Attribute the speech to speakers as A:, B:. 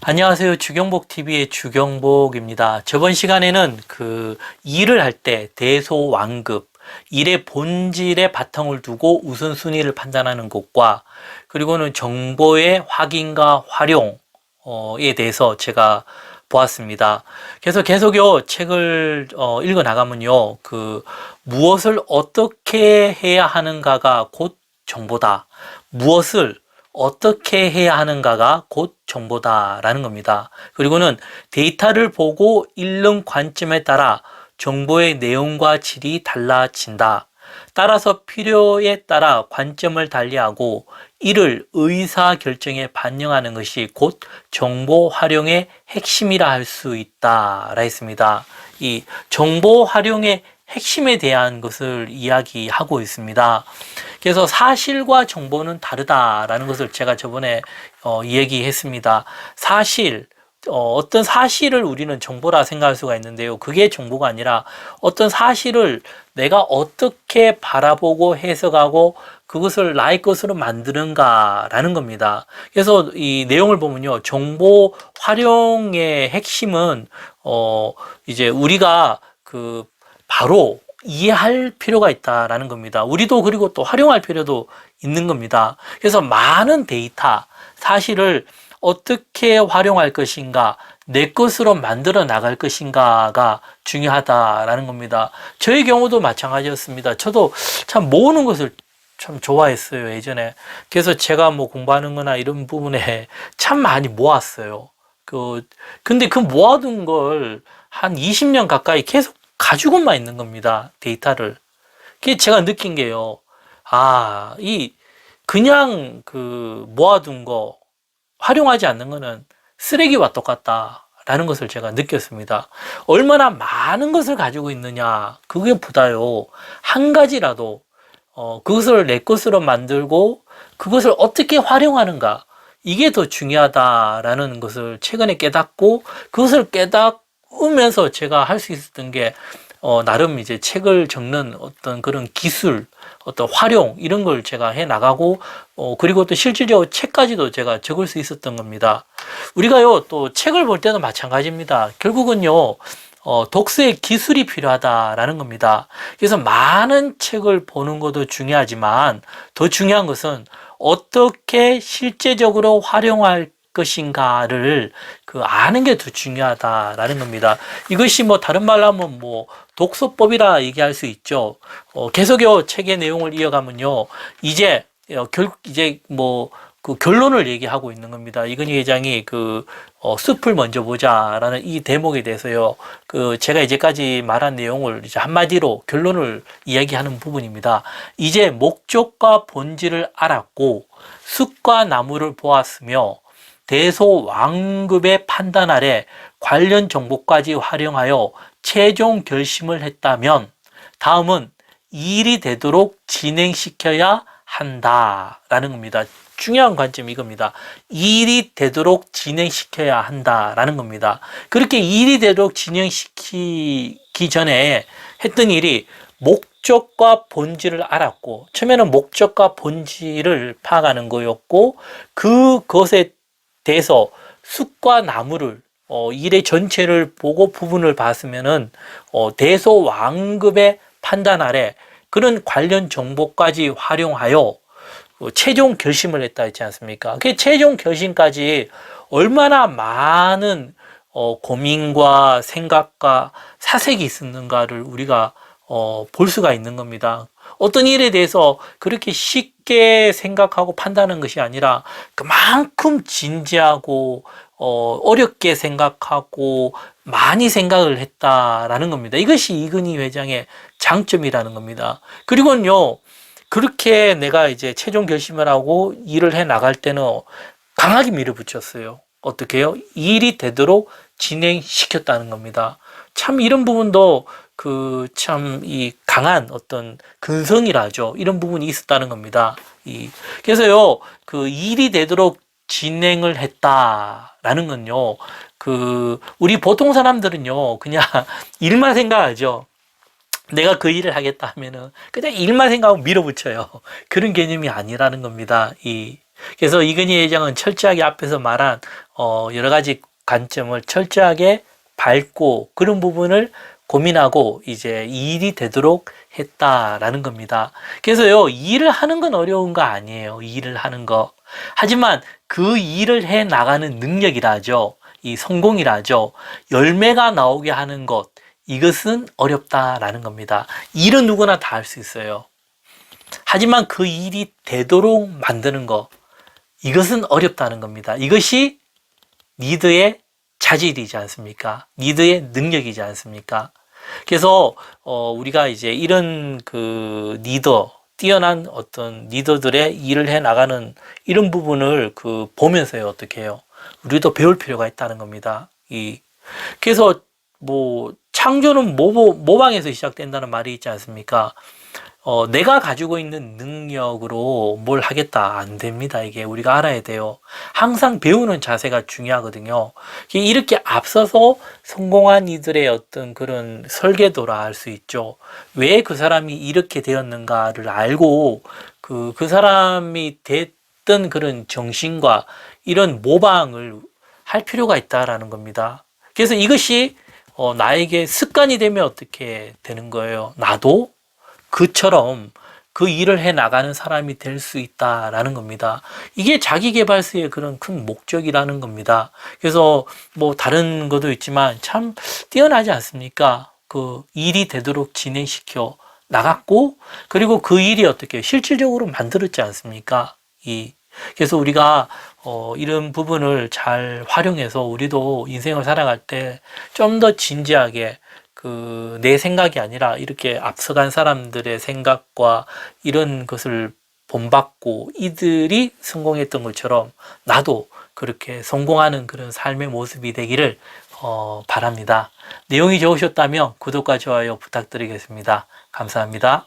A: 안녕하세요. 주경복TV의 주경복입니다. 저번 시간에는 일을 할 때 대소완급, 일의 본질에 바탕을 두고 우선순위를 판단하는 것과 그리고는 정보의 확인과 활용에 대해서 제가 보았습니다. 그래서 계속요 책을 읽어 나가면요 무엇을 어떻게 해야 하는가가 곧 정보다. 무엇을 어떻게 해야 하는가가 곧 정보다라는 겁니다. 그리고는 데이터를 보고 읽는 관점에 따라 정보의 내용과 질이 달라진다. 따라서 필요에 따라 관점을 달리하고 이를 의사 결정에 반영하는 것이 곧 정보 활용의 핵심이라 할 수 있다라 했습니다. 이 정보 활용의 핵심에 대한 것을 이야기하고 있습니다. 그래서 사실과 정보는 다르다라는 것을 제가 저번에 얘기했습니다. 어떤 사실을 우리는 정보라 생각할 수가 있는데요. 그게 정보가 아니라 어떤 사실을 내가 어떻게 바라보고 해석하고 그것을 나의 것으로 만드는가라는 겁니다. 그래서 이 내용을 보면요. 정보 활용의 핵심은 이제 우리가 바로 이해할 필요가 있다라는 겁니다. 우리도 그리고 또 활용할 필요도 있는 겁니다. 그래서 많은 데이터, 사실을 어떻게 활용할 것인가, 내 것으로 만들어 나갈 것인가가 중요하다라는 겁니다. 저의 경우도 마찬가지였습니다. 저도 참 모으는 것을 참 좋아했어요, 예전에. 그래서 제가 뭐 공부하는 거나 이런 부분에 참 많이 모았어요. 근데 그 모아둔 걸 한 20년 가까이 계속 가지고만 있는 겁니다. 데이터를. 그게 제가 느낀 게요. 그냥 모아둔 거, 활용하지 않는 거는 쓰레기와 똑같다라는 것을 제가 느꼈습니다. 얼마나 많은 것을 가지고 있느냐, 그게 보다요. 한 가지라도, 그것을 내 것으로 만들고, 그것을 어떻게 활용하는가, 이게 더 중요하다라는 것을 최근에 깨닫고, 그것을 깨닫으면서 제가 할 수 있었던 게, 나름 이제 책을 적는 어떤 그런 기술, 어떤 활용, 이런 걸 제가 해 나가고, 그리고 또 실질적으로 책까지도 제가 적을 수 있었던 겁니다. 우리가요, 또 책을 볼 때도 마찬가지입니다. 결국은요, 독서의 기술이 필요하다라는 겁니다. 그래서 많은 책을 보는 것도 중요하지만, 더 중요한 것은 어떻게 실제적으로 활용할 것인가를 아는 게 더 중요하다라는 겁니다. 이것이 뭐 다른 말로 하면 뭐 독서법이라 얘기할 수 있죠. 계속요 책의 내용을 이어가면요 이제 결국 이제 결론을 얘기하고 있는 겁니다. 이건희 회장이 숲을 먼저 보자라는 이 대목에 대해서요. 제가 이제까지 말한 내용을 이제 한마디로 결론을 이야기하는 부분입니다. 이제 목적과 본질을 알았고 숲과 나무를 보았으며 대소왕급의 판단 아래 관련 정보까지 활용하여 최종 결심을 했다면 다음은 일이 되도록 진행시켜야 한다라는 겁니다. 중요한 관점이 이겁니다. 일이 되도록 진행시켜야 한다라는 겁니다. 그렇게 일이 되도록 진행시키기 전에 했던 일이 목적과 본질을 알았고, 처음에는 목적과 본질을 파악하는 거였고, 그것에 대해서 숲과 나무를 일의 전체를 보고 부분을 봤으면은 대소왕급의 판단 아래 그런 관련 정보까지 활용하여 최종 결심을 했다 했지 않습니까? 그 최종 결심까지 얼마나 많은 고민과 생각과 사색이 있었는가를 우리가 볼 수가 있는 겁니다. 어떤 일에 대해서 그렇게 쉽게 생각하고 판단하는 것이 아니라 그만큼 진지하고 어렵게 생각하고 많이 생각을 했다라는 겁니다. 이것이 이건희 회장의 장점이라는 겁니다. 그리고는요, 그렇게 내가 이제 최종 결심을 하고 일을 해 나갈 때는 강하게 밀어붙였어요. 어떻게 해요? 일이 되도록 진행시켰다는 겁니다. 참 이런 부분도 참 이 강한 어떤 근성이라 하죠. 이런 부분이 있었다는 겁니다. 그래서요, 일이 되도록 진행을 했다라는 건요, 우리 보통 사람들은요, 그냥 일만 생각하죠. 내가 그 일을 하겠다 하면은 그냥 일만 생각하고 밀어붙여요. 그런 개념이 아니라는 겁니다. 그래서 이건희 회장은 철저하게 앞에서 말한 여러 가지 관점을 철저하게 밟고 그런 부분을 고민하고 이제 일이 되도록 했다라는 겁니다. 그래서요, 일을 하는 건 어려운 거 아니에요. 일을 하는 거. 하지만 그 일을 해 나가는 능력이라 하죠. 이 성공이라 하죠. 열매가 나오게 하는 것. 이것은 어렵다라는 겁니다. 일은 누구나 다 할 수 있어요. 하지만 그 일이 되도록 만드는 것. 이것은 어렵다는 겁니다. 이것이 리더의 자질이지 않습니까? 리더의 능력이지 않습니까? 그래서 우리가 이제 이런 그 리더, 뛰어난 어떤 리더들의 일을 해 나가는 이런 부분을 보면서요, 어떻게 해요? 우리도 배울 필요가 있다는 겁니다. 그래서 뭐 창조는 모방에서 시작된다는 말이 있지 않습니까? 내가 가지고 있는 능력으로 뭘 하겠다 안 됩니다. 이게 우리가 알아야 돼요. 항상 배우는 자세가 중요하거든요. 이렇게 앞서서 성공한 이들의 어떤 그런 설계도라 할 수 있죠. 왜 그 사람이 이렇게 되었는가를 알고 그 사람이 됐던 그런 정신과 이런 모방을 할 필요가 있다라는 겁니다. 그래서 이것이 나에게 습관이 되면 어떻게 되는 거예요? 나도 그처럼 그 일을 해 나가는 사람이 될 수 있다라는 겁니다. 이게 자기계발서의 그런 큰 목적이라는 겁니다. 그래서 뭐 다른 것도 있지만 참 뛰어나지 않습니까? 그 일이 되도록 진행시켜 나갔고, 그리고 그 일이 어떻게 실질적으로 만들었지 않습니까? 그래서 우리가 이런 부분을 잘 활용해서 우리도 인생을 살아갈 때 좀 더 진지하게 내 생각이 아니라 이렇게 앞서간 사람들의 생각과 이런 것을 본받고 이들이 성공했던 것처럼 나도 그렇게 성공하는 그런 삶의 모습이 되기를 바랍니다. 내용이 좋으셨다면 구독과 좋아요 부탁드리겠습니다. 감사합니다.